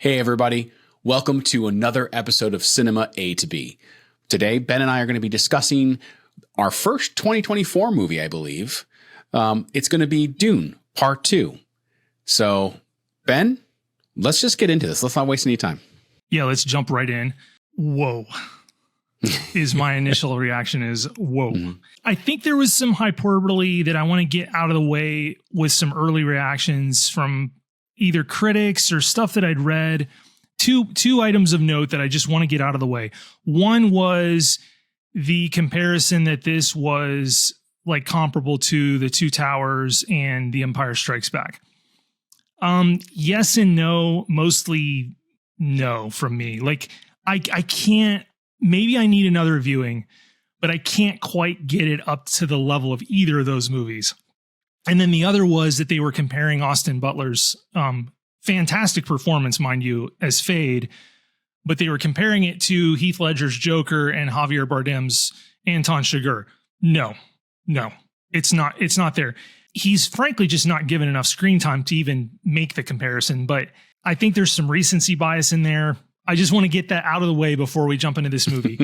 Hey everybody, welcome to another episode of Cinema A to B. Today, Ben and I are going to be discussing our first 2024 movie, I believe. It's going to be Dune, Part 2. So, Ben, let's just get into this. Let's not waste any time. Yeah, let's jump right in. Whoa. Is my initial reaction is, whoa. Mm-hmm. I think there was some hyperbole that I want to get out of the way with some early reactions from either critics or stuff that I'd read. Two items of note that I just want to get out of the way. One was the comparison that this was like comparable to The Two Towers and The Empire Strikes Back. Yes and no, mostly no from me. Like I can't, maybe I need another viewing, but I can't quite get it up to the level of either of those movies. And then the other was that they were comparing Austin Butler's fantastic performance, mind you, as Fade, but they were comparing it to Heath Ledger's Joker and Javier Bardem's Anton Chigurh. No, it's not there. He's frankly just not given enough screen time to even make the comparison, but I think there's some recency bias in there. I just want to get that out of the way before we jump into this movie.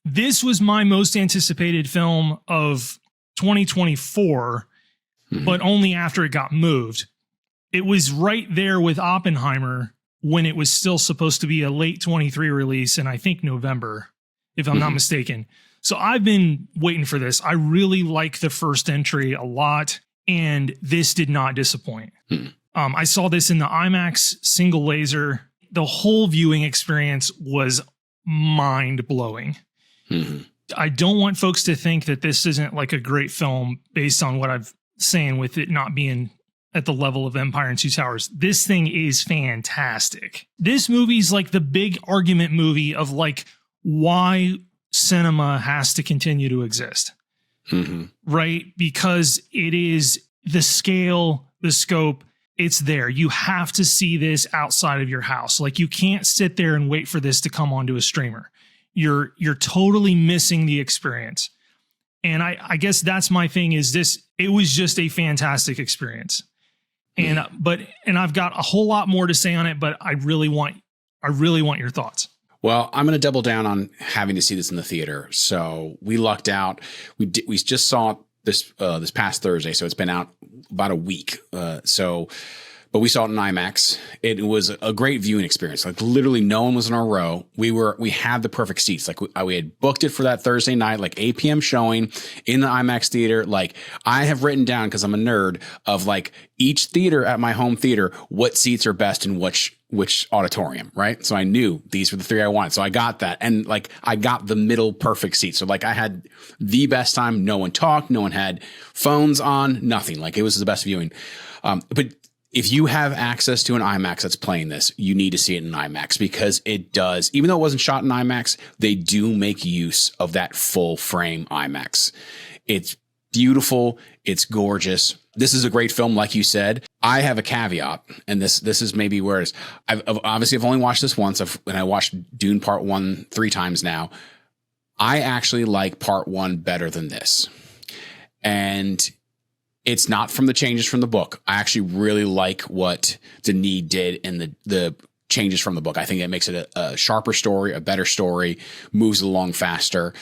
This was my most anticipated film of 2024, but only after it got moved. It was right there with Oppenheimer when it was still supposed to be a late 23 release, and I think November, if I'm not mistaken. So I've been waiting for this. I really like the first entry a lot, and this did not disappoint. I saw this in the IMAX single laser. The whole viewing experience was mind-blowing. I don't want folks to think that this isn't like a great film based on what I've saying with it not being at the level of Empire and Two Towers. This thing is fantastic. This movie's like the big argument movie of like why cinema has to continue to exist. Right? Because it is the scale, the scope, it's there. You have to see this outside of your house. Like you can't sit there and wait for this to come onto a streamer. You're totally missing the experience. And I guess that's my thing is this, it was just a fantastic experience. And I've got a whole lot more to say on it, but I really want your thoughts. Well, I'm going to double down on having to see this in the theater. So we lucked out. We just saw it this past Thursday. So it's been out about a week. But we saw it in IMAX. It was a great viewing experience. Like literally no one was in our row. We had the perfect seats. Like we had booked it for that Thursday night, like 8 p.m. showing in the IMAX theater. Like I have written down, cause I'm a nerd, of like each theater at my home theater, what seats are best in which auditorium, right? So I knew these were the three I wanted. So I got that. And like I got the middle perfect seat. So like I had the best time. No one talked. No one had phones on, nothing. Like it was the best viewing. But if you have access to an IMAX that's playing this, you need to see it in IMAX because it does, even though it wasn't shot in IMAX, they do make use of that full frame IMAX. It's beautiful. It's gorgeous. This is a great film, like you said. I have a caveat, and this is maybe where it is. I've only watched this once, and I watched Dune Part 1 3 times now. I actually like Part 1 better than this. And it's not from the changes from the book. I actually really like what Denis did in the changes from the book. I think it makes it a sharper story, a better story, moves along faster.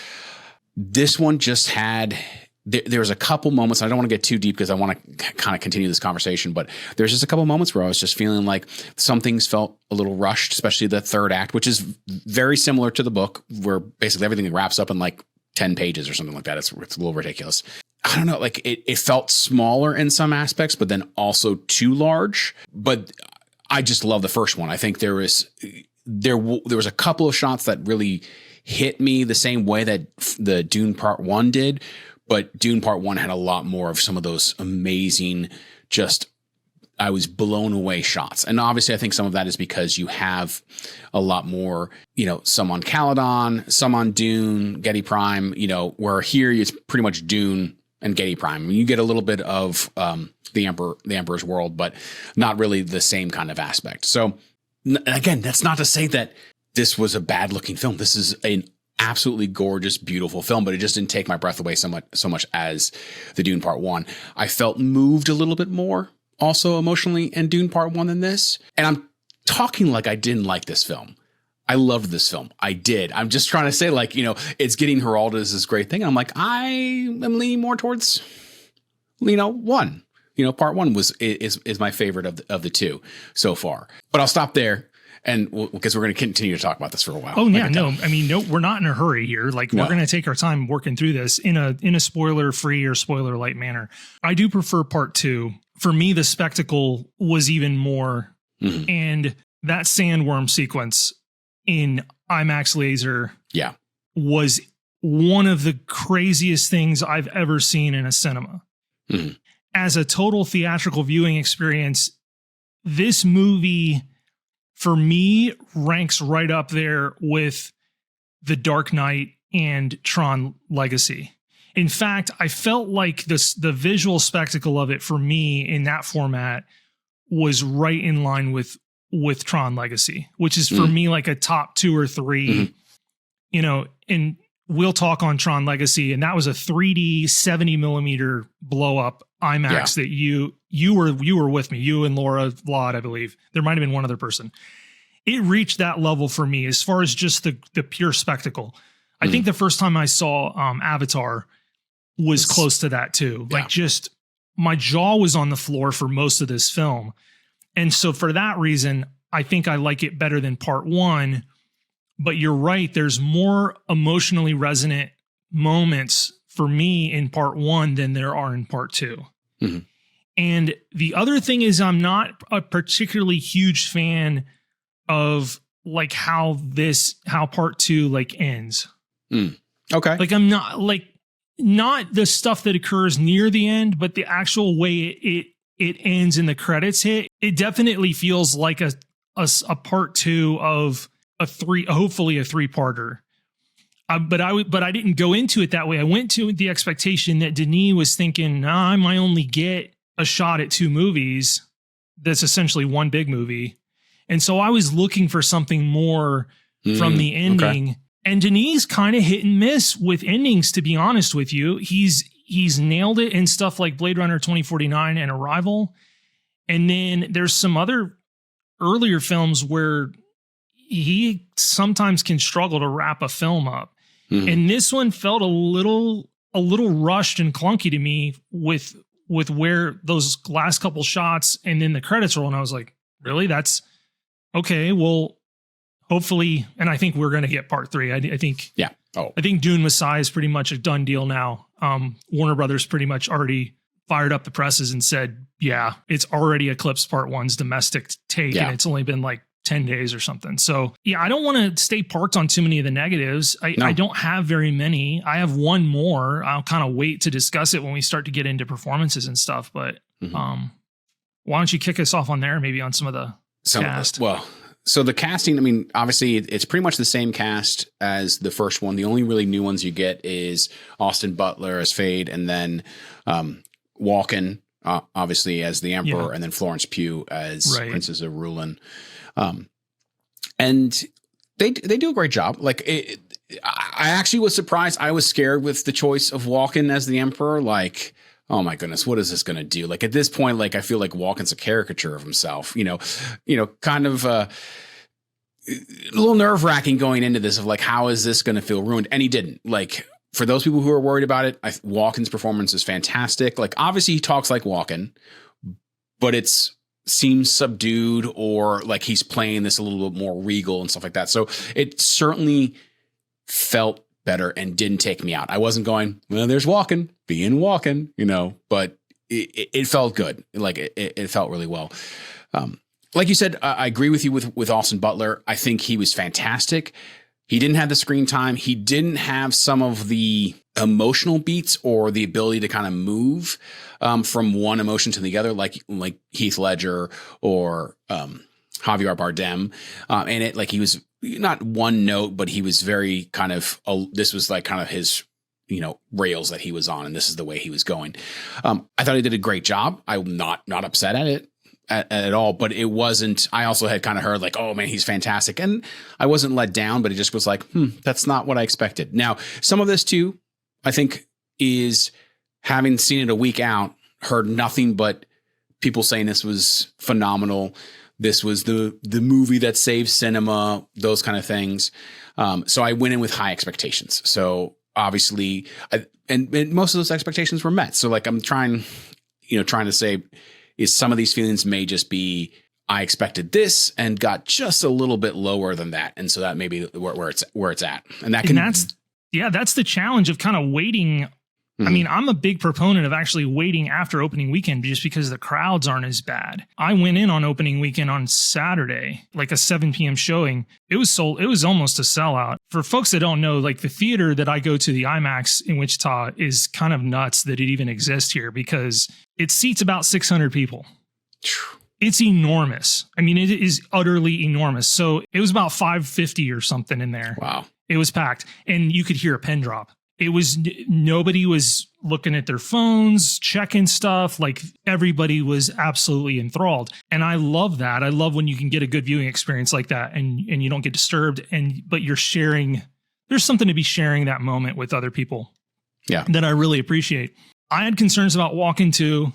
This one just had, there's a couple moments. I don't want to get too deep because I want to kind of continue this conversation, but there's just a couple moments where I was just feeling like some things felt a little rushed, especially the third act, which is very similar to the book where basically everything wraps up in like 10 pages or something like that. It's a little ridiculous. I don't know, like it felt smaller in some aspects, but then also too large. But I just love the first one. I think there was a couple of shots that really hit me the same way that the Dune Part 1 did. But Dune Part 1 had a lot more of some of those amazing, just I was blown away shots. And obviously I think some of that is because you have a lot more, some on Caledon, some on Dune, Getty Prime, where here it's pretty much Dune and Getty Prime. I mean, you get a little bit of the Emperor's World, but not really the same kind of aspect. So again, that's not to say that this was a bad looking film. This is an absolutely gorgeous, beautiful film, but it just didn't take my breath away so much as the Dune Part 1. I felt moved a little bit more also emotionally in Dune Part 1 than this. And I'm talking like I didn't like this film. I loved this film. I did. I'm just trying to say, like, you know, it's getting heralded as this great thing. And I'm like, I am leaning more towards, you know, one. You know, part one is my favorite of the two so far. But I'll stop there, and because we're going to continue to talk about this for a while. Oh yeah, no, I mean, no, we're not in a hurry here. Like we're going to take our time working through this in a spoiler free or spoiler light manner. I do prefer part two. For me, the spectacle was even more, and that sandworm sequence in IMAX laser was one of the craziest things I've ever seen in a cinema. As a total theatrical viewing experience, this movie for me ranks right up there with The Dark Knight and Tron Legacy. In fact, I felt like the visual spectacle of it for me in that format was right in line with Tron Legacy, which is for me like a top 2 or 3, you know, and we'll talk on Tron Legacy. And that was a 3D 70 millimeter blow up IMAX that you were with me, you and Laura Laud, I believe. There might've been one other person. It reached that level for me as far as just the pure spectacle. I think the first time I saw Avatar was close to that too. Like just my jaw was on the floor for most of this film. And so for that reason, I think I like it better than part one, but you're right. There's more emotionally resonant moments for me in part one than there are in part two. And the other thing is I'm not a particularly huge fan of like how part two like ends. Okay. Like I'm not the stuff that occurs near the end, but the actual way it ends and the credits hit. It definitely feels like a part two of hopefully a 3-parter. But I didn't go into it that way. I went to the expectation that Denis was thinking, I might only get a shot at 2 movies. That's essentially one big movie. And so I was looking for something more from the ending. Okay. And Denis kind of hit and miss with endings, to be honest with you. He's nailed it in stuff like Blade Runner 2049 and Arrival. And then there's some other earlier films where he sometimes can struggle to wrap a film up. And this one felt a little rushed and clunky to me with where those last couple shots and then the credits roll. And I was like, really? That's okay. Well, hopefully, and I think we're going to get part 3. I think, I think Dune Messiah is pretty much a done deal now. Warner Brothers pretty much already fired up the presses and said, it's already eclipsed part 1's domestic take. And it's only been like 10 days or something. So I don't want to stay parked on too many of the negatives. I don't have very many. I have one more. I'll kind of wait to discuss it when we start to get into performances and stuff. But why don't you kick us off on there, maybe on some of the cast? So the casting, I mean, obviously it's pretty much the same cast as the first one. The only really new ones you get is Austin Butler as Fade, and then Walken, obviously as the Emperor, and then Florence Pugh as Princess of Rulin. And they do a great job. Like I actually was surprised. I was scared with the choice of Walken as the Emperor. Like, oh my goodness, what is this going to do? Like at this point, like I feel like Walken's a caricature of himself, you know, kind of a little nerve wracking going into this of like, how is this going to feel ruined? And he didn't. Like for those people who are worried about it, Walken's performance is fantastic. Like obviously he talks like Walken, but seems subdued, or like he's playing this a little bit more regal and stuff like that. So it certainly felt better and didn't take me out. I wasn't going, well, there's Walken being Walken, you know, but it felt good. Like it felt really well. Like you said, I agree with you with Austin Butler. I think he was fantastic. He didn't have the screen time. He didn't have some of the emotional beats or the ability to kind of move from one emotion to the other, like Heath Ledger or Javier Bardem. And it, like, he was not one note, but he was very kind of, this was like kind of his, you know, rails that he was on, and this is the way he was going. I thought he did a great job. I'm not upset at it at all, but it wasn't, I also had kind of heard like, oh man, he's fantastic. And I wasn't let down, but it just was like, that's not what I expected. Now, some of this too, I think, is having seen it a week out, heard nothing but people saying this was phenomenal. this was the movie that saved cinema, those kind of things. So I went in with high expectations. So obviously, and most of those expectations were met. So like I'm trying to say is some of these feelings may just be I expected this and got just a little bit lower than that, and so that may be where it's at, and that's the challenge of kind of waiting. I mean, I'm a big proponent of actually waiting after opening weekend just because the crowds aren't as bad. I went in on opening weekend on Saturday, like a 7 p.m. showing. It was almost a sellout. For folks that don't know, like the theater that I go to, the IMAX in Wichita, is kind of nuts that it even exists here because it seats about 600 people. It's enormous. I mean, it is utterly enormous. So it was about 550 or something in there. Wow. It was packed and you could hear a pin drop. It was nobody was looking at their phones, checking stuff. Like everybody was absolutely enthralled. And I love that. I love when you can get a good viewing experience like that and you don't get disturbed but you're sharing. There's something to be sharing that moment with other people. Yeah. That I really appreciate. I had concerns about walking to.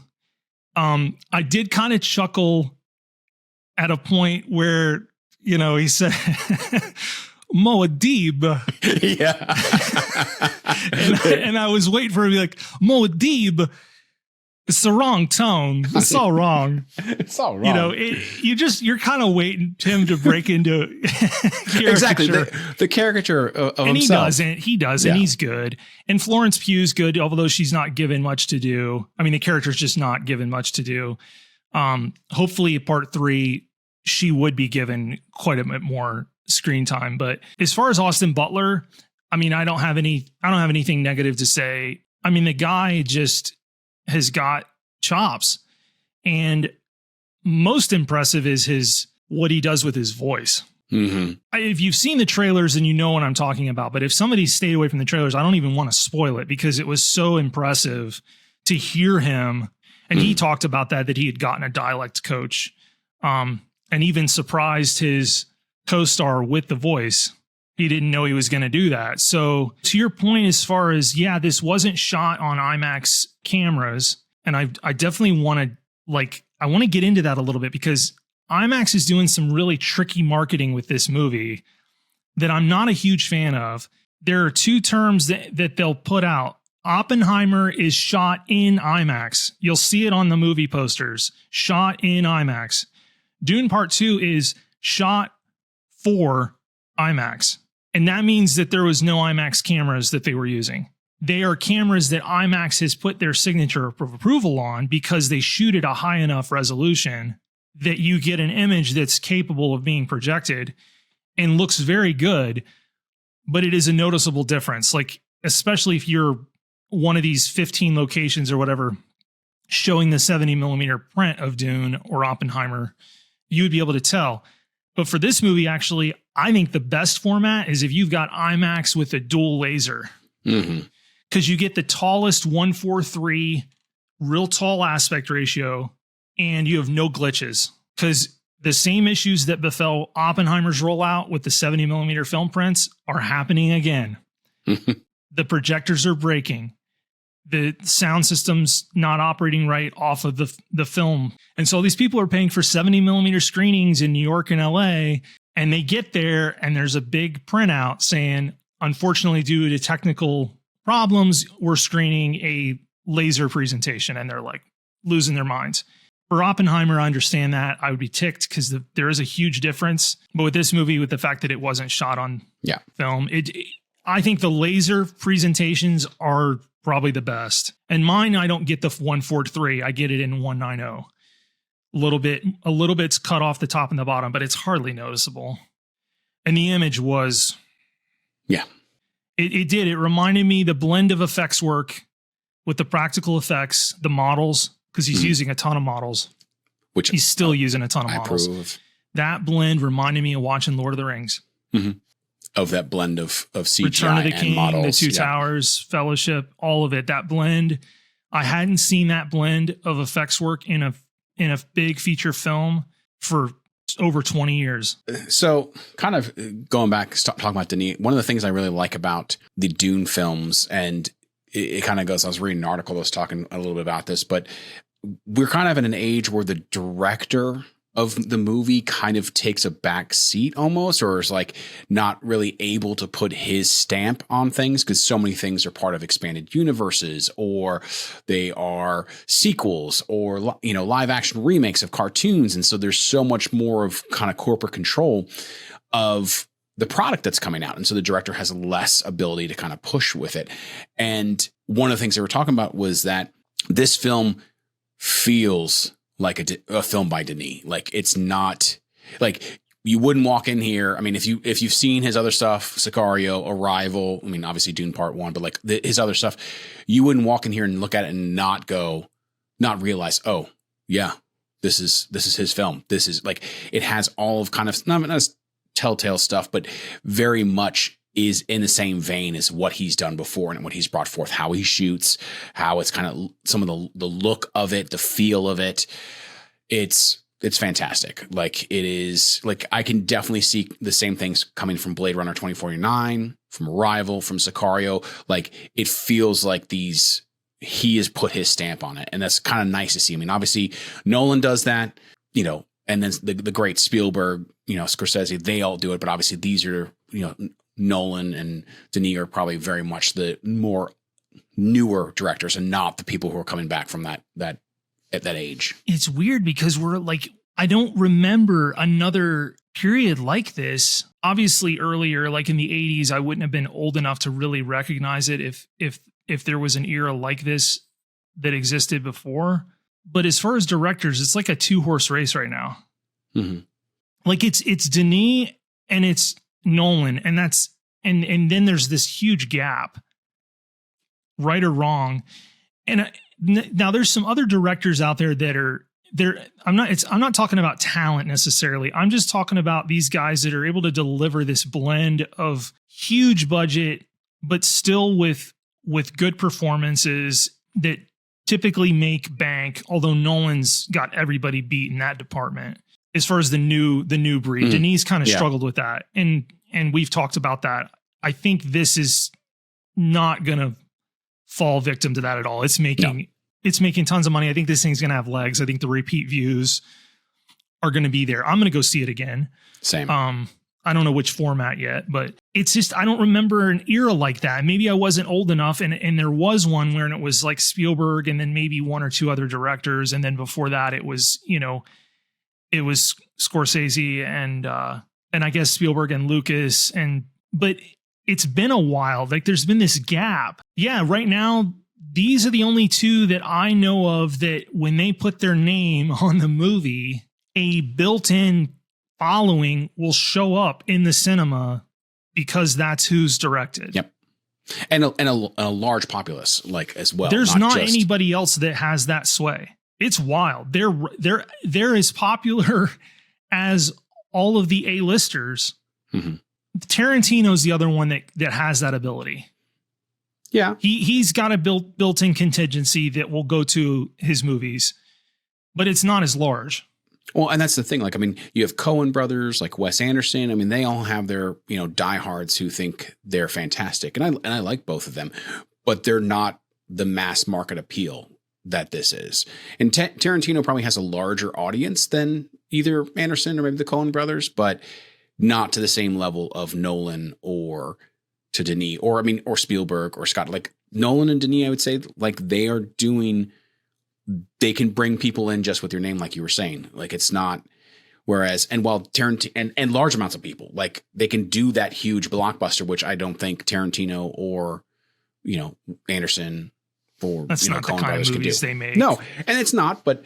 I did kind of chuckle at a point where, he said, Moadib. Yeah. and I was waiting for him to be like, Moadib, it's the wrong tone. It's all wrong. It's all wrong. You're kind of waiting him to break into exactly the caricature of and himself. He does, and he's good. And Florence Pugh's good, although she's not given much to do. I mean, the character's just not given much to do. Hopefully part 3, she would be given quite a bit more screen time. But as far as Austin Butler, I mean, I don't have anything negative to say. I mean, the guy just has got chops, and most impressive is what he does with his voice. Mm-hmm. If you've seen the trailers, and you know what I'm talking about, but if somebody stayed away from the trailers, I don't even want to spoil it because it was so impressive to hear him. And he talked about that he had gotten a dialect coach, and even surprised his co-star with the voice. He didn't know he was going to do that. So to your point, as far as, this wasn't shot on IMAX cameras. And I definitely want to get into that a little bit because IMAX is doing some really tricky marketing with this movie that I'm not a huge fan of. There are 2 terms that they'll put out. Oppenheimer is shot in IMAX. You'll see it on the movie posters. Shot in IMAX. Dune Part 2 is shot for IMAX. And that means that there was no IMAX cameras that they were using. They are cameras that IMAX has put their signature of approval on because they shoot at a high enough resolution that you get an image that's capable of being projected and looks very good, but it is a noticeable difference. Like, especially if you're one of these 15 locations or whatever showing the 70 millimeter print of Dune or Oppenheimer, you would be able to tell. But for this movie, actually, I think the best format is if you've got IMAX with a dual laser. Because you get the tallest 1:4:3, real tall aspect ratio, and you have no glitches. Because the same issues that befell Oppenheimer's rollout with the 70 millimeter film prints are happening again. The projectors are breaking. The sound system's not operating right off of the film. And so these people are paying for 70 millimeter screenings in New York and LA, and they get there and there's a big printout saying, unfortunately, due to technical problems, we're screening a laser presentation, and they're like losing their minds. For Oppenheimer, I understand that. I would be ticked because there is a huge difference. But with this movie, with the fact that it wasn't shot on film, I think the laser presentations are probably the best. And mine, I don't get the 1:4:3. I get it in 1:9:0. A little bit's cut off the top and the bottom, but it's hardly noticeable. And the image was, it did. It reminded me the blend of effects work with the practical effects, the models, because he's using a ton of models, which he's still using a ton of models. Approve. That blend reminded me of watching Lord of the Rings. Of that blend of CGI Return of the King, models. The Two Towers, Fellowship, all of it. That blend, I hadn't seen that blend of effects work in a big feature film for over 20 years. So kind of going back, talking about Denis, one of the things I really like about the Dune films, and it kind of goes, I was reading an article that was talking a little bit about this, but we're kind of in an age where the director of the movie kind of takes a back seat almost, or is like not really able to put his stamp on things because so many things are part of expanded universes, or they are sequels, or, you know, live action remakes of cartoons. And so there's so much more of kind of corporate control of the product that's coming out. And so the director has less ability to kind of push with it. And one of the things they were talking about was that this film feels like a film by Denis. Like, it's not like you wouldn't walk in here. I mean, if you've seen his other stuff, Sicario, Arrival, I mean, obviously Dune Part 1, but like his other stuff, you wouldn't walk in here and look at it and not realize, oh yeah, this is his film. This is like, it has all of kind of not telltale stuff, but very much is in the same vein as what he's done before and what he's brought forth, how he shoots, how it's kind of some of the look of it, the feel of it. It's fantastic. Like, it is like, I can definitely see the same things coming from Blade Runner 2049, from Arrival, from Sicario. Like, it feels like he has put his stamp on it. And that's kind of nice to see. I mean, obviously Nolan does that, you know, and then the great Spielberg, you know, Scorsese, they all do it. But obviously these are, you know, Nolan and Denis are probably very much the more newer directors and not the people who are coming back from that at that age. It's weird because we're like, I don't remember another period like this. Obviously earlier, like in the 80s, I wouldn't have been old enough to really recognize it if there was an era like this that existed before. But as far as directors, it's like a 2-horse race right now. Mm-hmm. Like it's Denis and it's Nolan, and that's and then there's this huge gap, right or wrong. And now there's some other directors out there that are there. I'm not talking about talent necessarily. I'm just talking about these guys that are able to deliver this blend of huge budget, but still with good performances that typically make bank. Although Nolan's got everybody beat in that department as far as the new breed. Denis kind of struggled with that, and we've talked about that. I think this is not going to fall victim to that at all. It's making tons of money. I think this thing's going to have legs. I think the repeat views are going to be there. I'm going to go see it again. Same. I don't know which format yet, but it's just, I don't remember an era like that. Maybe I wasn't old enough, and there was one where it was like Spielberg and then maybe one or two other directors. And then before that, it was, you know, it was Scorsese and I guess Spielberg and Lucas. But it's been a while. Like, there's been this gap. Yeah. Right now, these are the only two that I know of that when they put their name on the movie, a built-in following will show up in the cinema because that's who's directed. Yep. And a large populace, like, as well. There's not anybody else that has that sway. It's wild. They're as popular as all of the A-listers. Mm-hmm. Tarantino's the other one that has that ability. Yeah. He's got a built-in contingency that will go to his movies, but it's not as large. Well, and that's the thing. Like, I mean, you have Coen brothers, like Wes Anderson. I mean, they all have their, you know, diehards who think they're fantastic. And I like both of them, but they're not the mass market appeal that this is. And Tarantino probably has a larger audience than either Anderson or maybe the Coen brothers, but not to the same level of Nolan or to Denis or Spielberg or Scott. Like, Nolan and Denis, I would say, like, they can bring people in just with your name, like you were saying. Like, it's not, whereas, and while Tarantino and large amounts of people, like, they can do that huge blockbuster, which I don't think Tarantino or, you know, Anderson or, that's not the kind of movies they make. No, and it's not, but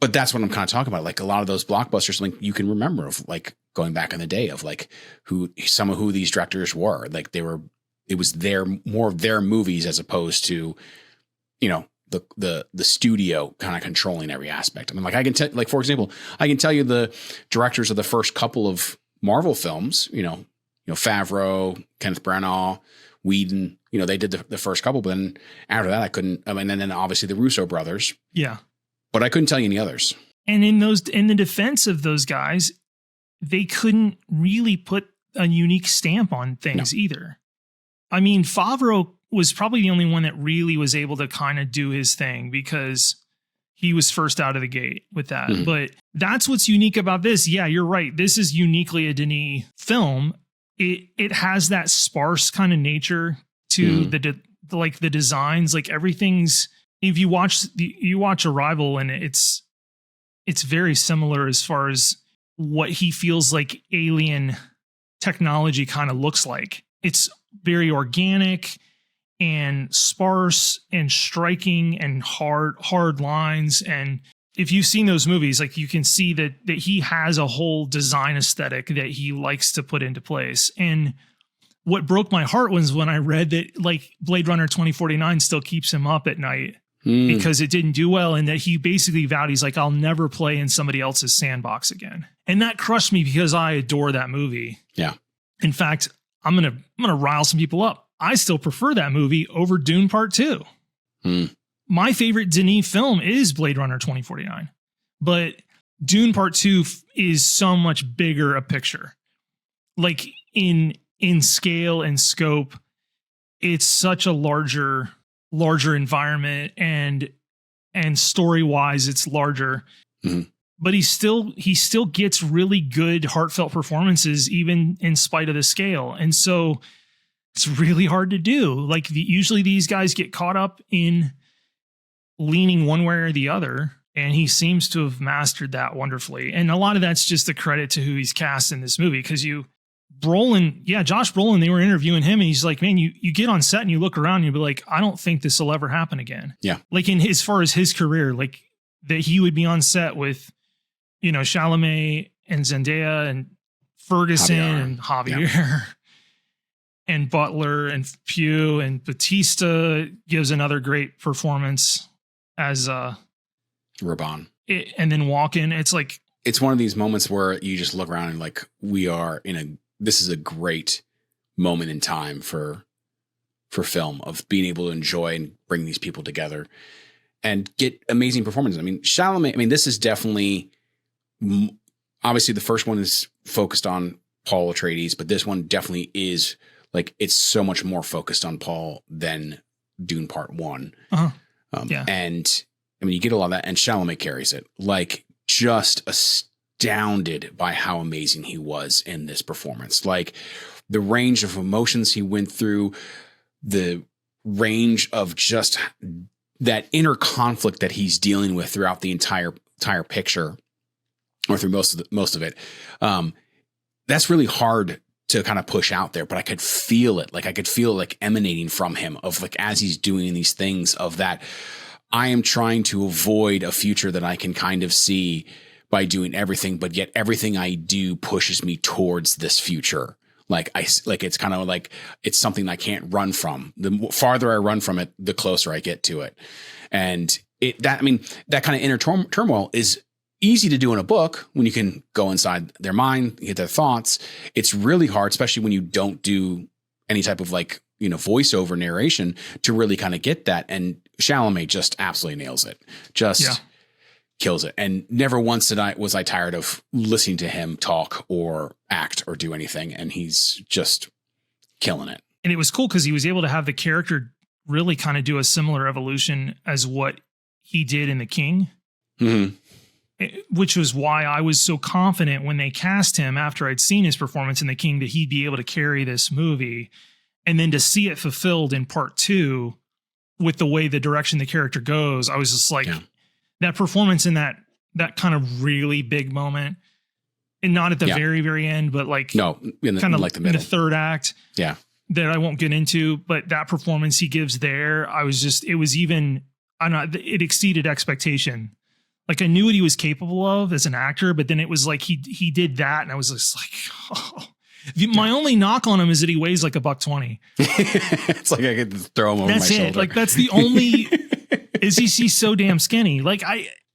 that's what I'm kind of talking about. Like, a lot of those blockbusters, like, you can remember of, like, going back in the day of, like, who these directors were. Like, it was more of their movies as opposed to, you know, the studio kind of controlling every aspect. I mean, like, I can tell, like, for example, I can tell you the directors of the first couple of Marvel films, you know, Favreau, Kenneth Branagh, Whedon, you know, they did the first couple, but then after that I couldn't, I mean, and then obviously the Russo brothers. Yeah. But I couldn't tell you any others. And in the defense of those guys, they couldn't really put a unique stamp on things either. I mean, Favreau was probably the only one that really was able to kind of do his thing because he was first out of the gate with that. Mm-hmm. But that's what's unique about this. Yeah, you're right. This is uniquely a Denis film. It has that sparse kind of nature to the designs, like everything's, if you watch Arrival, and it's very similar as far as what he feels like alien technology kind of looks like. It's very organic and sparse and striking and hard lines. And if you've seen those movies, like you can see that he has a whole design aesthetic that he likes to put into place. And what broke my heart was when I read that like Blade Runner 2049 still keeps him up at night because it didn't do well. And that he basically vowed, he's like, I'll never play in somebody else's sandbox again. And that crushed me because I adore that movie. Yeah. In fact, I'm going to rile some people up. I still prefer that movie over Dune Part 2. My favorite Denis film is Blade Runner 2049, but Dune Part 2 is so much bigger a picture. Like in scale and scope, it's such a larger environment, and story-wise it's larger. But he still gets really good heartfelt performances even in spite of the scale. And so it's really hard to do. Like usually these guys get caught up in leaning one way or the other, and he seems to have mastered that wonderfully. And a lot of that's just a credit to who he's cast in this movie, because Josh Brolin, they were interviewing him, and he's like, man, you get on set and you look around and you'll be like, I don't think this will ever happen again. Yeah. Like as far as his career, like that he would be on set with, Chalamet and Zendaya and Ferguson and Javier and Butler and Pugh, and Batista gives another great performance as Raban. And then Walken. It's like, it's one of these moments where you just look around and like, this is a great moment in time for film, of being able to enjoy and bring these people together and get amazing performances. I mean, Chalamet, this is definitely, obviously the first one is focused on Paul Atreides, but this one definitely is like, it's so much more focused on Paul than Dune Part 1. And you get a lot of that, and Chalamet carries it, like just astounded by how amazing he was in this performance. Like the range of emotions he went through, the range of just that inner conflict that he's dealing with throughout the entire picture, or through most of it. That's really hard to kind of push out there, but I could feel it. Like I could feel it like emanating from him, of like, as he's doing these things, of that I am trying to avoid a future that I can kind of see by doing everything, but yet everything I do pushes me towards this future. It's kind of like, it's something I can't run from. The farther I run from it, the closer I get to it. And that kind of inner turmoil is easy to do in a book when you can go inside their mind, get their thoughts. It's really hard, especially when you don't do any type of voiceover narration, to really kind of get that. And Chalamet just absolutely nails it. Kills it. And never once was I tired of listening to him talk or act or do anything. And he's just killing it. And it was cool because he was able to have the character really kind of do a similar evolution as what he did in The King. Which was why I was so confident when they cast him after I'd seen his performance in The King that he'd be able to carry this movie. And then to see it fulfilled in Part 2 with the way the direction the character goes, I was just like, that performance in that kind of really big moment, and not at the very, very end, but kind of like the middle, in the third act. Yeah. That I won't get into, but that performance he gives there, it exceeded expectation. Like I knew what he was capable of as an actor, but then it was like he did that, and I was just like, oh. My only knock on him is that he weighs like $120. It's like I could throw him over my shoulder. Like that's the only. Is he's so damn skinny? Like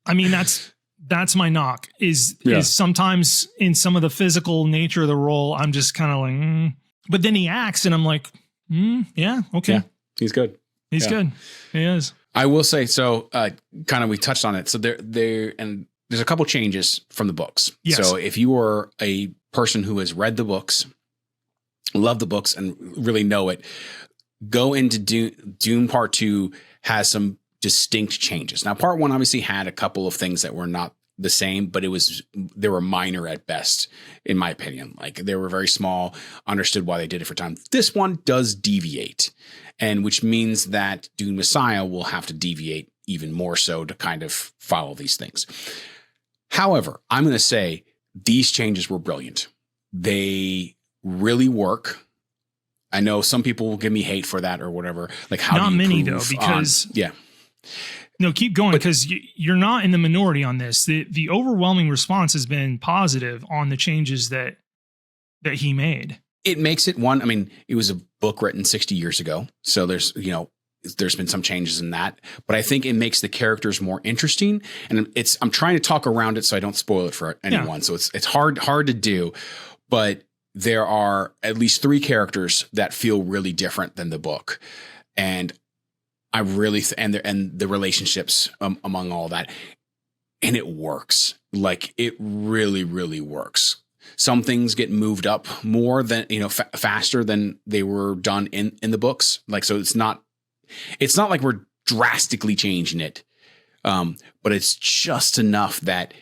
that's my knock. Is sometimes in some of the physical nature of the role, I'm just kind of like, but then he acts, and I'm like, yeah, okay, yeah, he's good. He's good. He is. I will say, so kind of we touched on it. So there's a couple changes from the books. Yes. So if you are a person who has read the books, love the books, and really know it, go into Dune Part 2 has some distinct changes. Now, Part 1 obviously had a couple of things that were not the same, but they were minor at best, in my opinion. Like they were very small, understood why they did it for time. This one does deviate, and which means that Dune Messiah will have to deviate even more so to kind of follow these things. However, I'm going to say these changes were brilliant. They really work. I know some people will give me hate for that or whatever. Like how not do you many prove though, because yeah. No, keep going, because you're not in the minority on this. The overwhelming response has been positive on the changes that he made. It makes it one. I mean, it was a book written 60 years ago, so there's been some changes in that, but I think it makes the characters more interesting. And I'm trying to talk around it so I don't spoil it for anyone. Yeah. So it's hard to do, but there are at least 3 characters that feel really different than the book, and I really and the relationships among all that, and it works. Like it really, really works. Some things get moved up more than faster than they were done in the books. Like so, it's not like we're drastically changing it, but it's just enough that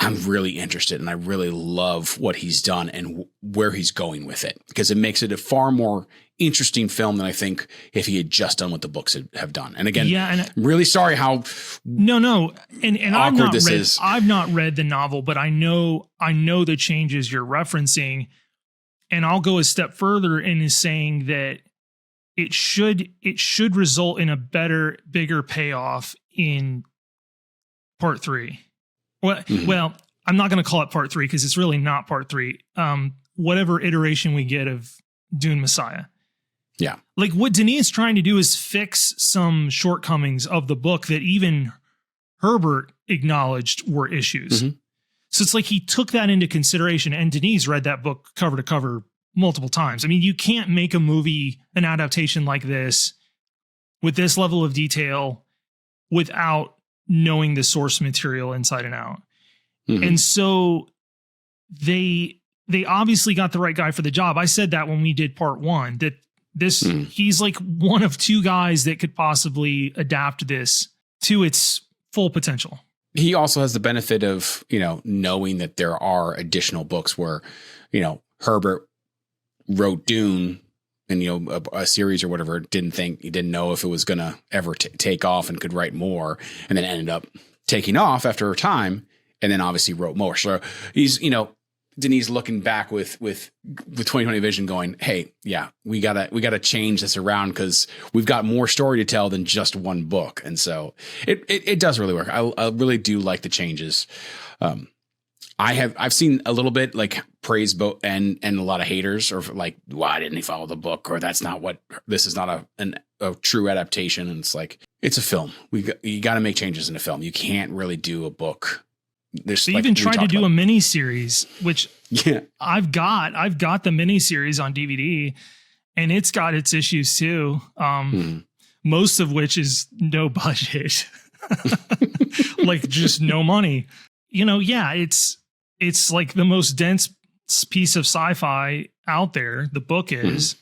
I'm really interested and I really love what he's done and where he's going with it, because it makes it a far more interesting film than I think if he had just done what the books have done. And again, I'm really sorry how no, and awkward this is. I've not read the novel, but I know the changes you're referencing, and I'll go a step further in saying that it should result in a bigger payoff in part 3. Well, I'm not going to call it part 3 because it's really not part 3. Whatever iteration we get of Dune Messiah. Yeah. Like what Denis is trying to do is fix some shortcomings of the book that even Herbert acknowledged were issues. Mm-hmm. So it's like he took that into consideration, and Denis read that book cover to cover multiple times. I mean, you can't make a movie, an adaptation like this with this level of detail without knowing the source material inside and out. Mm-hmm. And so they obviously got the right guy for the job. I said that when we did part 1, that he's like one of 2 guys that could possibly adapt this to its full potential. He also has the benefit of, knowing that there are additional books where, Herbert wrote Dune and, a series or whatever, didn't know if it was going to ever take off and could write more, and then ended up taking off after a time, and then obviously wrote more. So he's, Denis looking back with 2020 vision going, hey, yeah, we gotta change this around because we've got more story to tell than just one book. And so it does really work. I really do like the changes. I've seen a little bit like praise and a lot of haters, or like, why didn't he follow the book? Or this is not a true adaptation. And it's like, it's a film. You got to make changes in a film. You can't really do a book. They even tried to do a mini series, which I've got the mini series on DVD, and it's got its issues too. Most of which is no budget, like just no money. It's like the most dense piece of sci-fi out there. The book is.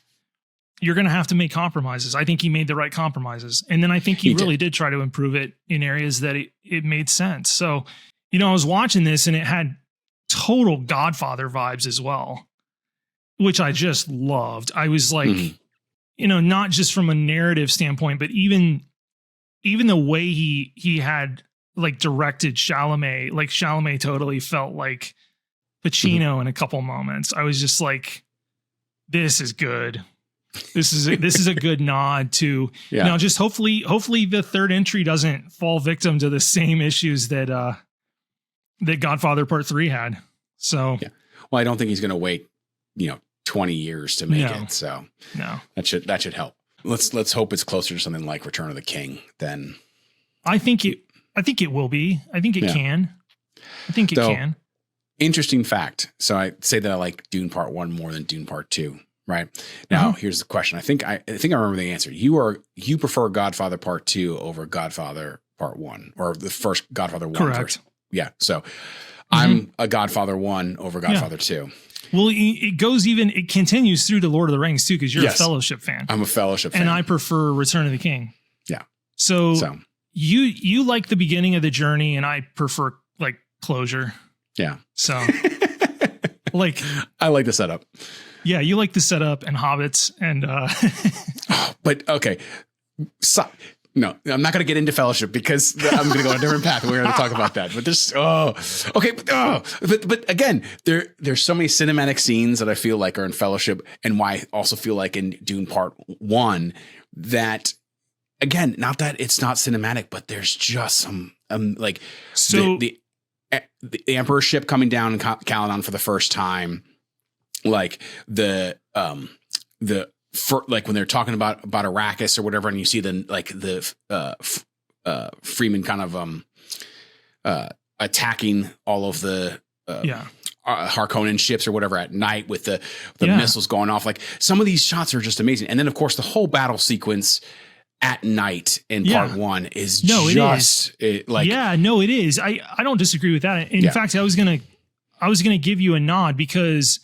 You're going to have to make compromises. I think he made the right compromises, and then I think he really did try to improve it in areas that it made sense. So. I was watching this and it had total Godfather vibes as well, which I just loved. I was like, not just from a narrative standpoint, but even the way he had like directed Chalamet, like Chalamet totally felt like Pacino in a couple moments. I was just like, this is good. This is a good nod to, just hopefully the third entry doesn't fall victim to the same issues that Godfather Part 3 had. So, well, I don't think he's going to wait, 20 years to make it. So no, that should help. Let's hope it's closer to something like Return of the King than. I think it will be. I think it can. I think it can. Interesting fact. So I say that I like Dune Part 1 more than Dune Part 2. Right now, here's the question. I think I remember the answer. You prefer Godfather Part 2 over Godfather Part 1, or the first Godfather 1. Correct. Yeah. So I'm a Godfather 1 over Godfather 2. Well, it continues through to Lord of the Rings too, because you're a Fellowship fan. I'm a Fellowship fan. And I prefer Return of the King. Yeah. So you like the beginning of the journey, and I prefer like closure. Yeah. So like, I like the setup. Yeah, you like the setup and hobbits and but okay. So, no, I'm not going to get into Fellowship because I'm going to go on a different path. We're going to talk about that. But there's but again, there's so many cinematic scenes that I feel like are in Fellowship, and why I also feel like in Dune Part 1 that, again, not that it's not cinematic, but there's just some like the Emperor's ship coming down in Caladan for the first time, like like when they're talking about Arrakis or whatever, and you see the Freeman kind of attacking all of the Harkonnen ships or whatever at night with the missiles going off. Like, some of these shots are just amazing, and then of course the whole battle sequence at night in Part 1 is it is. I don't disagree with that. In fact, I was gonna give you a nod, because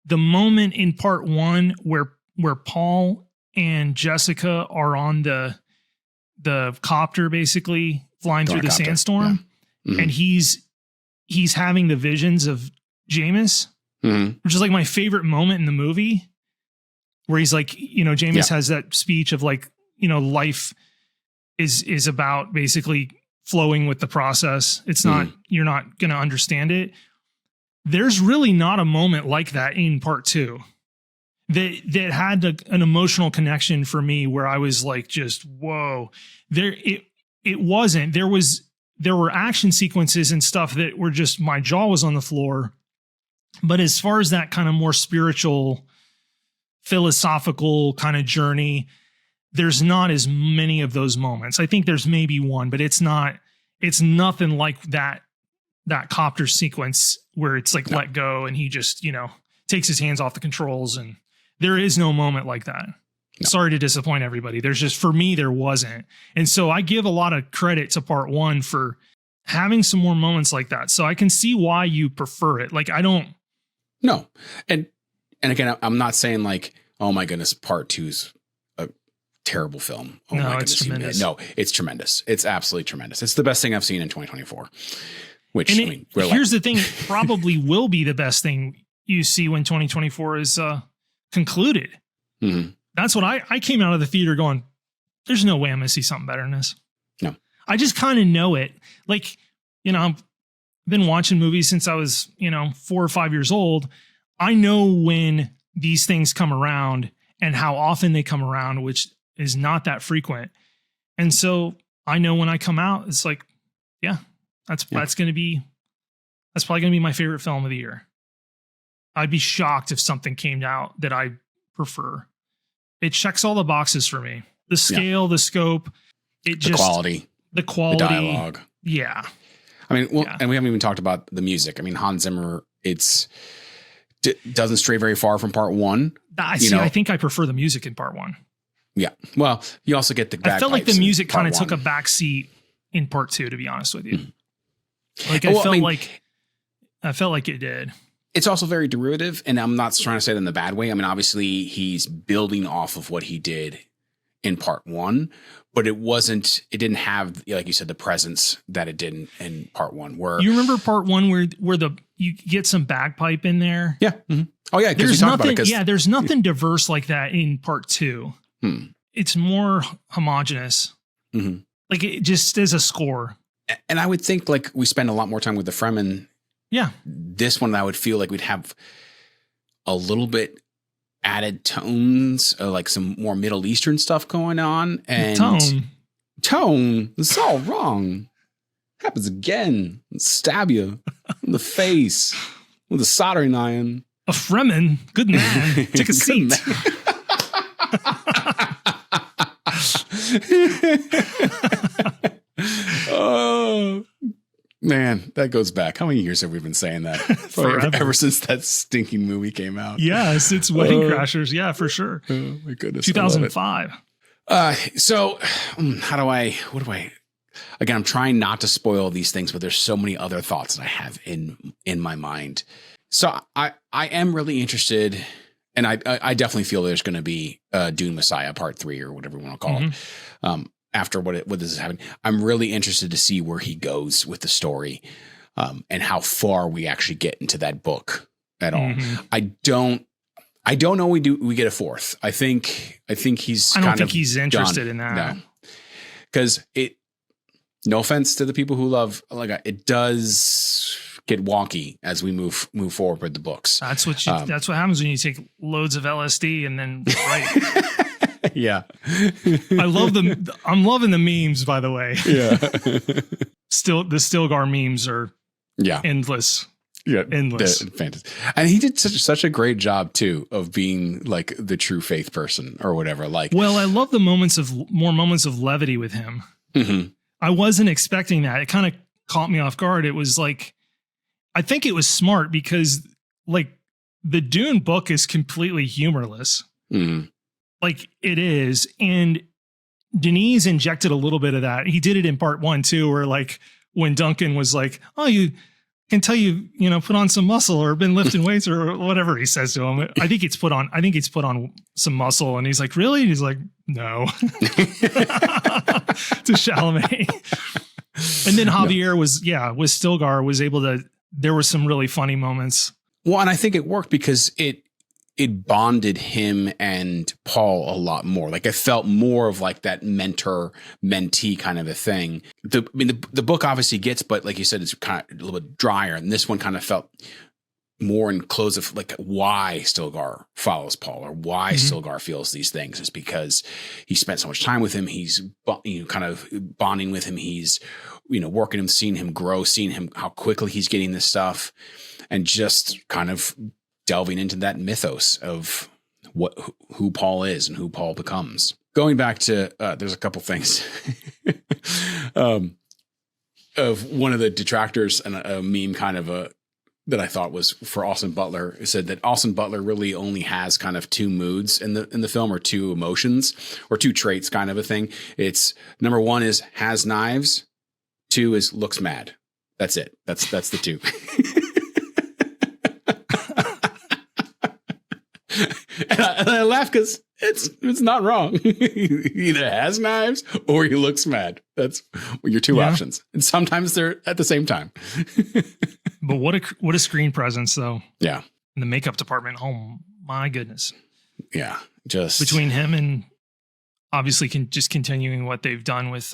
the moment in Part 1 where Paul and Jessica are on the copter, basically flying through the sandstorm, and he's having the visions of Jameis, which is like my favorite moment in the movie, where he's like, Jameis has that speech of like, life is about basically flowing with the process. It's not, you're not going to understand it. There's really not a moment like that in Part 2 that had an emotional connection for me, where I was like, just, whoa, it wasn't, there were action sequences and stuff that were just, my jaw was on the floor. But as far as that kind of more spiritual, philosophical kind of journey, there's not as many of those moments. I think there's maybe one, but it's nothing like that copter sequence where it's like, let go, and he just, takes his hands off the controls, and there is no moment like that. No. Sorry to disappoint everybody. There's just, for me, there wasn't. And so I give a lot of credit to Part 1 for having some more moments like that. So I can see why you prefer it. Like, I don't. No. And again, I'm not saying like, oh my goodness, Part 2's a terrible film. Oh, no, my goodness, it's tremendous. No, it's tremendous. It's absolutely tremendous. It's the best thing I've seen in 2024. Which, here's the thing, probably will be the best thing you see when 2024 is concluded. Mm-hmm. That's what I came out of the theater going, there's no way I'm going to see something better than this. No. I just kind of know it. Like, I've been watching movies since I was, 4 or 5 years old. I know when these things come around and how often they come around, which is not that frequent. And so I know when I come out, it's like, that's probably going to be my favorite film of the year. I'd be shocked if something came out that I prefer. It checks all the boxes for me. The scale, the scope, the quality, the dialogue. Yeah. I mean, and we haven't even talked about the music. I mean, Hans Zimmer, doesn't stray very far from Part 1. I think I prefer the music in Part 1. Yeah. Well, you also get the bagpipes. I felt like the music kind of took a back seat in Part 2, to be honest with you. Mm-hmm. Like, I felt like it did. It's also very derivative, and I'm not trying to say it in the bad way. I mean, obviously he's building off of what he did in Part 1, but it didn't have, like you said, the presence that it did in Part 1. Where you remember Part 1 where you get some bagpipe in there? Yeah. Mm-hmm. Oh yeah. There's nothing. There's nothing diverse like that in Part 2. It's more homogenous. Mm-hmm. Like, it just is a score. And I would think, like, we spend a lot more time with the Fremen. Yeah. This one, I would feel like we'd have a little bit added tones, like some more Middle Eastern stuff going on. And tone. It's all wrong. Happens again. Stab you in the face with a soldering iron. A Fremen. Good man. Take a seat. Oh man, that goes back. How many years have we been saying that? Ever since that stinking movie came out. Yes, it's Wedding Crashers. Yeah, for sure. Oh my goodness. 2005. So again, I'm trying not to spoil these things, but there's so many other thoughts that I have in my mind. So I am really interested, and I definitely feel there's going to be Dune Messiah Part 3 or whatever we want to call it. After what this is happening, I'm really interested to see where he goes with the story. and how far we actually get into that book at all. I don't know. We get a fourth. I think he's. I don't think he's interested in that. No, because no offense to the people who love, like, it does get wonky as we move forward with the books. That's what happens when you take loads of LSD and then write. Yeah. I'm loving the memes, by the way. Yeah. The Stilgar memes are endless. Yeah. Endless. Fantastic. And he did such a great job too of being like the true faith person or whatever. Like, well, I love the more moments of levity with him. Mm-hmm. I wasn't expecting that. It kind of caught me off guard. It was like, I think it was smart because like the Dune book is completely humorless. Mm-hmm. Like it is. And Denis injected a little bit of that. He did it in part 1 too, where like when Duncan was like, oh, you can tell put on some muscle or been lifting weights or whatever he says to him. I think it's put on some muscle. And he's like, really? And he's like, no. To Chalamet. And then Javier with Stilgar was able to, there were some really funny moments. Well, and I think it worked because it bonded him and Paul a lot more. Like, it felt more of like that mentor-mentee kind of a thing. The book obviously gets, but like you said, it's kind of a little bit drier. And this one kind of felt more in close of like why Stilgar follows Paul or why Stilgar feels these things is because he spent so much time with him. He's kind of bonding with him. He's working him, seeing him grow, seeing him how quickly he's getting this stuff, and just kind of delving into that mythos of who Paul is and who Paul becomes. Going back to there's a couple things of one of the detractors and a meme kind of that I thought was for Austin Butler. It said that Austin Butler really only has kind of two moods in the film, or two emotions, or two traits kind of a thing. It's number one is has knives. Two is looks mad. That's it. That's the two. and I laugh because it's not wrong. He either has knives or he looks mad. That's your two options. And sometimes they're at the same time. But what a screen presence, though. Yeah. In the makeup department. Oh, my goodness. Yeah. Just between him and obviously just continuing what they've done with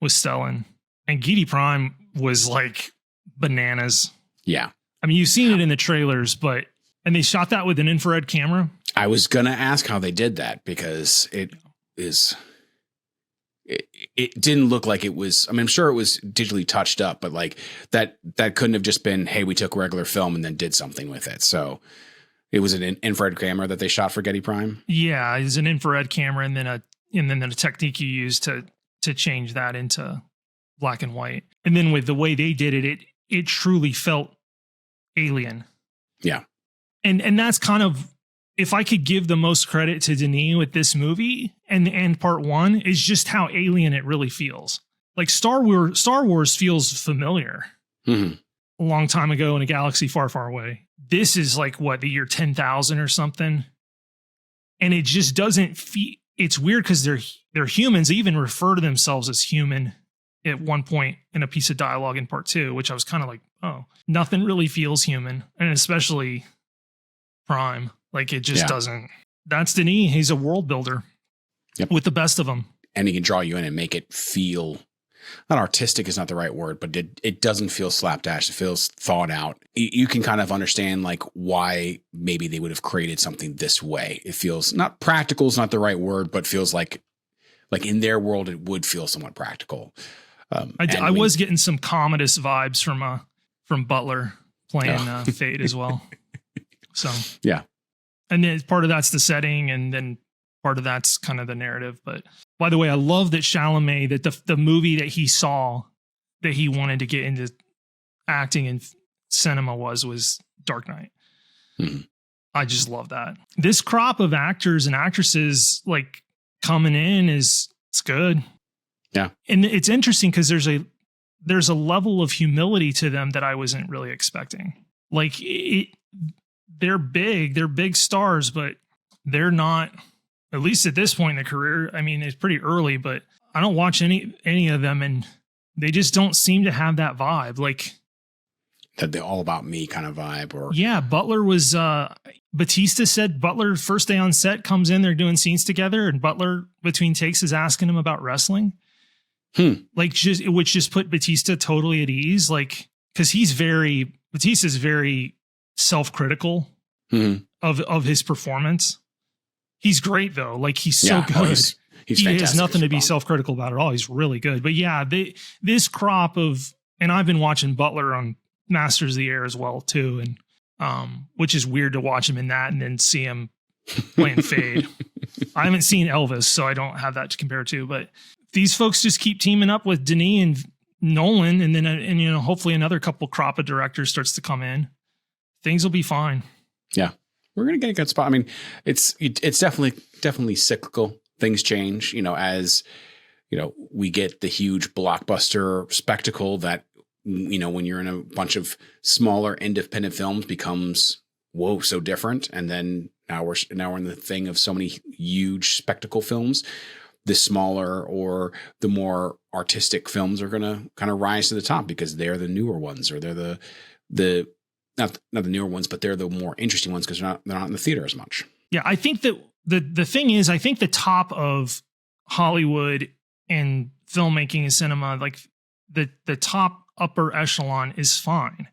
Stellan. And Gidi Prime was like bananas. Yeah. I mean, you've seen it in the trailers, and they shot that with an infrared camera. I was going to ask how they did that because it didn't look like it was. I mean, I'm sure it was digitally touched up, but like that couldn't have just been, hey, we took regular film and then did something with it. So it was an infrared camera that they shot for Getty Prime. Yeah, it was an infrared camera, and then a technique you use to change that into black and white. And then with the way they did it truly felt alien. Yeah. And that's kind of, if I could give the most credit to Denis with this movie and part one, is just how alien it really feels. Like Star Wars feels familiar. Mm-hmm. A long time ago in a galaxy far, far away. This is like the year 10,000 or something. And it just doesn't feel, it's weird because they're humans. They even refer to themselves as human at one point in a piece of dialogue in part two, which I was kind of like, oh, nothing really feels human. And especially Prime. Like it just doesn't. That's Denis. He's a world builder with the best of them. And he can draw you in and make it feel, not artistic is not the right word, but it doesn't feel slapdash. It feels thought out. You can kind of understand like why maybe they would have created something this way. It feels not practical is not the right word, but feels like in their world, it would feel somewhat practical. I was getting some Commodus vibes from Butler playing Fate as well. So, yeah. And then part of that's the setting, and then part of that's kind of the narrative. But by the way, I love that Chalamet, that the movie that he saw that he wanted to get into acting in cinema was Dark Knight. Mm-hmm. I just love that. This crop of actors and actresses like coming in it's good. Yeah. And it's interesting because there's a level of humility to them that I wasn't really expecting. Like they're big stars, but they're not, at least at this point in the career. I mean, it's pretty early, but I don't watch any of them and They just don't seem to have that vibe. Like That the all about me kind of vibe. Or yeah, Butler was Batista said Butler first day on set comes in, they're doing scenes together, and Butler between takes is asking him about wrestling. Like which just put Batista totally at ease. Like, because Batista's very self-critical of his performance. He's great though. Like he's so good. Oh, he has nothing to be self-critical about at all. He's really good. But yeah, this crop of, and I've been watching Butler on Masters of the Air as well too, and which is weird to watch him in that and then see him playing Fade. I haven't seen Elvis, so I don't have that to compare to. But these folks just keep teaming up with Denis and Nolan, and then hopefully another couple crop of directors starts to come in. Things will be fine. Yeah, we're gonna get a good spot. I mean, it's definitely cyclical. Things change, as we get the huge blockbuster spectacle that when you're in a bunch of smaller independent films becomes so different, and then now we're in the thing of so many huge spectacle films. The smaller or the more artistic films are going to kind of rise to the top because they're the newer ones, or they're the not the newer ones, but they're the more interesting ones because they're not in the theater as much. Yeah, I think that the thing is, I think the top of Hollywood and filmmaking and cinema, like the top upper echelon is fine.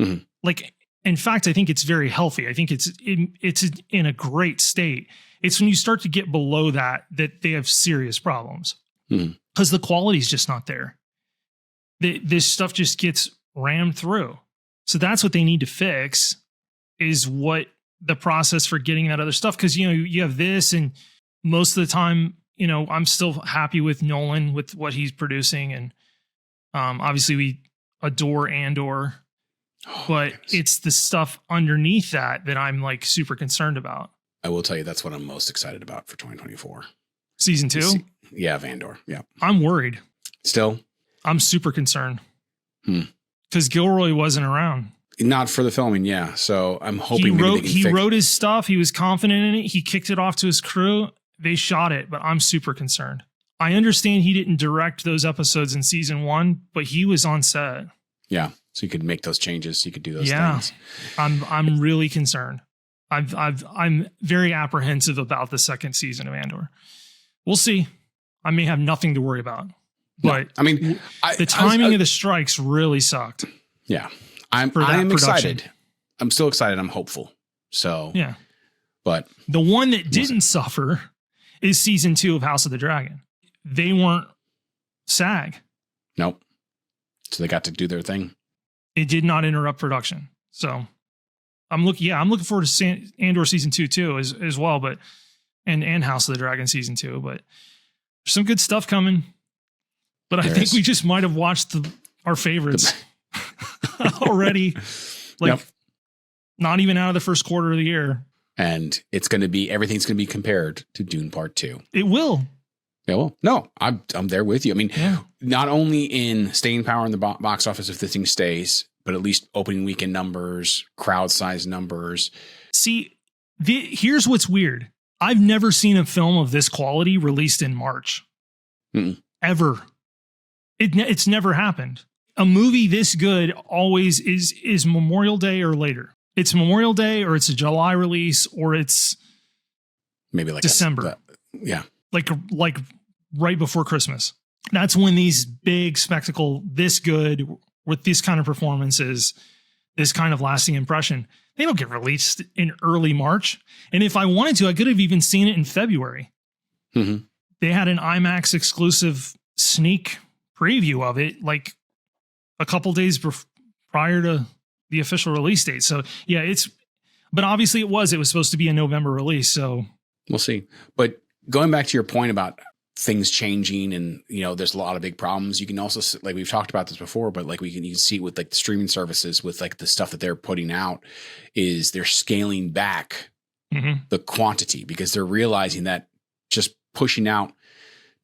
Mm-hmm. Like, in fact, I think it's very healthy. I think it's in a great state. It's when you start to get below that they have serious problems because the quality is just not there. This stuff just gets rammed through. So that's what they need to fix, is what the process for getting that other stuff. Because, you have this, and most of the time, I'm still happy with Nolan, with what he's producing. And obviously we adore Andor, but it's the stuff underneath that I'm like super concerned about. I will tell you, that's what I'm most excited about for 2024. Season 2? Yeah, of Andor. Yeah. I'm worried. Still? I'm super concerned. Because Gilroy wasn't around. Not for the filming, yeah. So I'm hoping he wrote his stuff. He was confident in it. He kicked it off to his crew. They shot it, but I'm super concerned. I understand he didn't direct those episodes in season 1, but he was on set. Yeah. So you could make those changes. You could do those things. I'm really concerned. I'm very apprehensive about the second season of Andor. We'll see. I may have nothing to worry about, but the timing of the strikes really sucked. Yeah, I am excited. I'm still excited. I'm hopeful. So yeah, but the one that didn't suffer is season 2 of House of the Dragon. They weren't SAG. Nope. So they got to do their thing. It did not interrupt production. So I'm looking forward to Andor season 2 too, as well, but and House of the Dragon season 2, but there's some good stuff coming. But I think we just might have watched our favorites already. Not even out of the first quarter of the year. And everything's going to be compared to Dune Part 2. It will. Yeah, well, no, I'm there with you. I mean, not only in staying power in the box office if the thing stays, but at least opening weekend numbers, crowd size numbers. See, here's what's weird. I've never seen a film of this quality released in March. Ever. It's never happened. A movie this good always is Memorial Day or later. It's Memorial Day, or it's a July release, or it's maybe like December. Like right before Christmas. That's when these big spectacle, this good, with this kind of performances, this kind of lasting impression, they don't get released in early March. And if I wanted to, I could have even seen it in February. Mm-hmm. They had an IMAX exclusive sneak preview of it like a couple days prior to the official release date. So yeah, but obviously it was supposed to be a November release. So we'll see. But going back to your point about things changing and, there's a lot of big problems. You can also, like we've talked about this before, but like you can see with like the streaming services with like the stuff that they're putting out is they're scaling back the quantity because they're realizing that just pushing out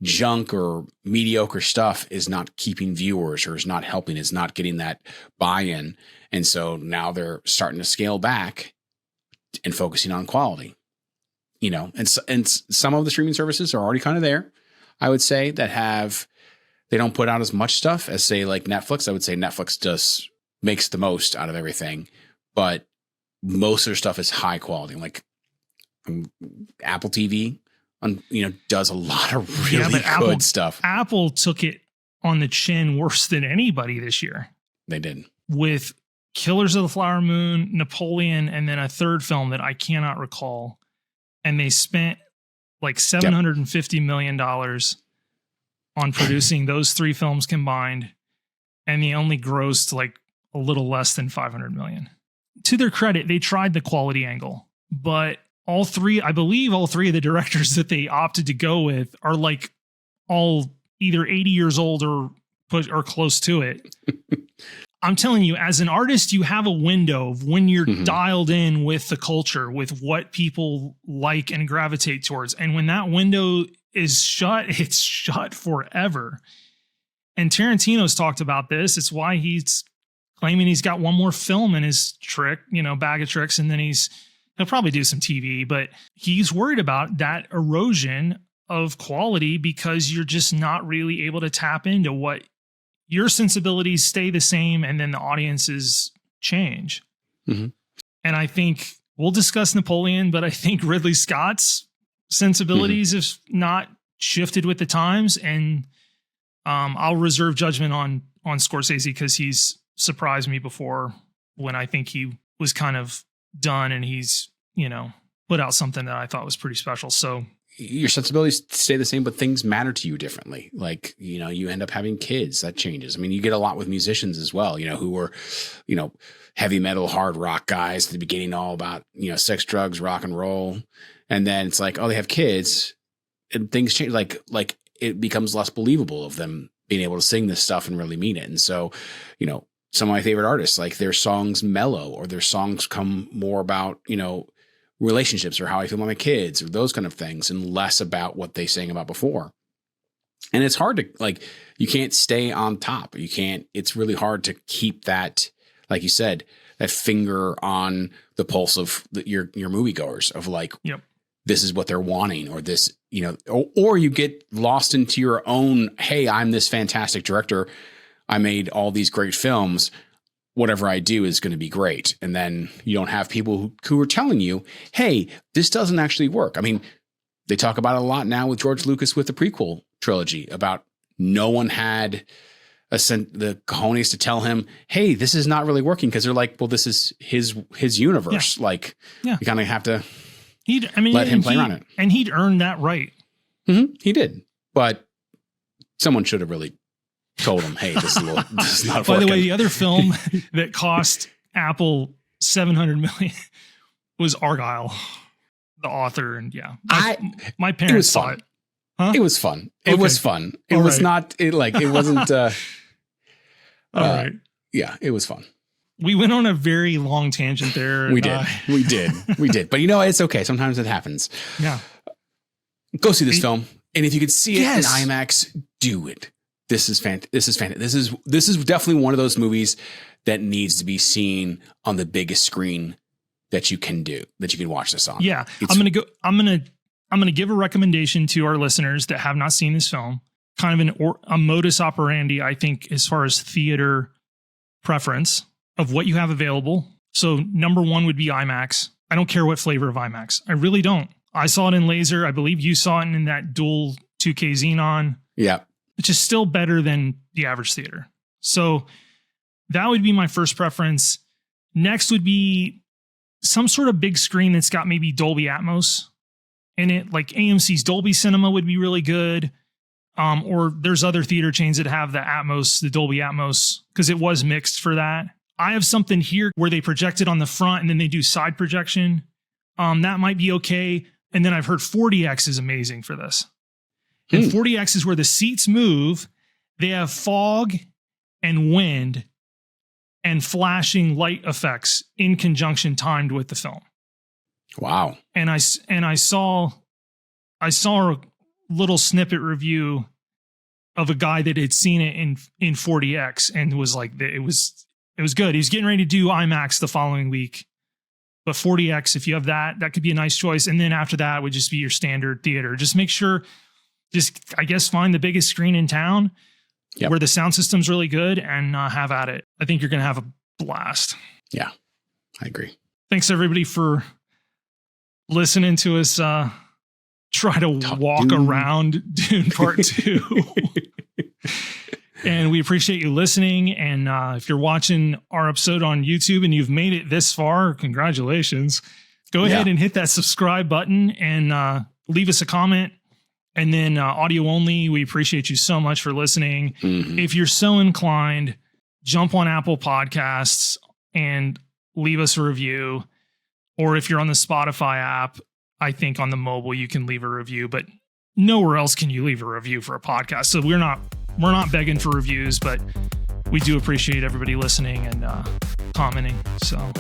junk or mediocre stuff is not keeping viewers or is not helping, is not getting that buy-in. And so now they're starting to scale back and focusing on quality. And some of the streaming services are already kind of there, I would say, that have they don't put out as much stuff as, say, like Netflix. I would say Netflix just makes the most out of everything, but most of their stuff is high quality. Like Apple TV, does a lot of really good stuff. Apple took it on the chin worse than anybody this year. They did. With Killers of the Flower Moon, Napoleon, and then a third film that I cannot recall. And they spent like $750 million on producing those three films combined. And they only grossed like a little less than 500 million. To their credit, they tried the quality angle, but I believe all three of the directors that they opted to go with are like all either 80 years old or close to it. I'm telling you, as an artist, you have a window of when you're dialed in with the culture, with what people like and gravitate towards. And when that window is shut, it's shut forever. And Tarantino's talked about this. It's why he's claiming he's got one more film in his bag of tricks. And then he'll probably do some TV, but he's worried about that erosion of quality because you're just not really able to tap into what your sensibilities stay the same and then the audiences change. Mm-hmm. And I think we'll discuss Napoleon, but I think Ridley Scott's sensibilities have not shifted with the times. And I'll reserve judgment on Scorsese because he's surprised me before when I think he was kind of done and he's, put out something that I thought was pretty special. So your sensibilities stay the same, but things matter to you differently. Like, you end up having kids, that changes. I mean, you get a lot with musicians as well, who were, heavy metal, hard rock guys at the beginning, all about, sex, drugs, rock and roll. And then it's like, oh, they have kids and things change. Like it becomes less believable of them being able to sing this stuff and really mean it. And so, some of my favorite artists, like their songs mellow or their songs come more about, relationships or how I feel about my kids or those kind of things and less about what they sang about before. And it's hard to you can't stay on top. It's really hard to keep that, like you said, that finger on the pulse of your moviegoers of this is what they're wanting or this, or you get lost into your own, hey, I'm this fantastic director. I made all these great films. Whatever I do is going to be great. And then you don't have people who are telling you, hey, this doesn't actually work. I mean, they talk about it a lot now with George Lucas with the prequel trilogy about no one had the cojones to tell him, hey, this is not really working. Cause they're like, well, this is his universe. Yeah. You kind of have to let him play around it. And he'd earned that right. Mm-hmm. He did. But someone should have really told him, hey, this is not By the way, the other film that cost Apple $700 million was Argyle, the author. And my parents saw it. Huh? It was fun. It was fun. It was right. Not it wasn't. All right. Yeah, it was fun. We went on a very long tangent there. We did. We did. But it's okay. Sometimes it happens. Yeah. Go see this film. And if you could see it in IMAX, do it. This is fantastic. This is definitely one of those movies that needs to be seen on the biggest screen that you can watch this on. Yeah. I'm going to give a recommendation to our listeners that have not seen this film, kind of a modus operandi, I think, as far as theater preference of what you have available. So number one would be IMAX. I don't care what flavor of IMAX. I really don't. I saw it in laser. I believe you saw it in that dual 2K Xenon. Yeah. Which is still better than the average theater. So that would be my first preference. Next would be some sort of big screen that's got maybe Dolby Atmos in it. Like AMC's Dolby Cinema would be really good. Or there's other theater chains that have the Dolby Atmos, because it was mixed for that. I have something here where they project it on the front and then they do side projection. That might be okay. And then I've heard 4DX is amazing for this. And 4DX is where the seats move. They have fog and wind and flashing light effects in conjunction timed with the film. Wow. And I saw a little snippet review of a guy that had seen it in 4DX and was like, it was good. He was getting ready to do IMAX the following week. But 4DX, if you have that could be a nice choice. And then after that would just be your standard theater. Just make sure, I guess, find the biggest screen in town. Yep. where the sound system's really good, and have at it. I think you're going to have a blast. Yeah, I agree. Thanks everybody for listening to us try to walk Dune. around Dune Part 2. And we appreciate you listening. And if you're watching our episode on YouTube and you've made it this far, congratulations. Go ahead and hit that subscribe button and leave us a comment. And then audio only, we appreciate you so much for listening. Mm-hmm. If you're so inclined, jump on Apple Podcasts and leave us a review. Or if you're on the Spotify app, I think on the mobile you can leave a review, but nowhere else can you leave a review for a podcast. So we're not begging for reviews, but we do appreciate everybody listening and commenting. So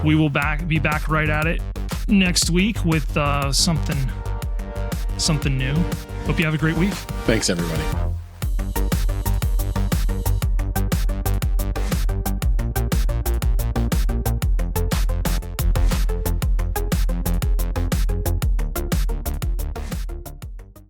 we will be back right at it next week with something new. Hope you have a great week. Thanks, everybody.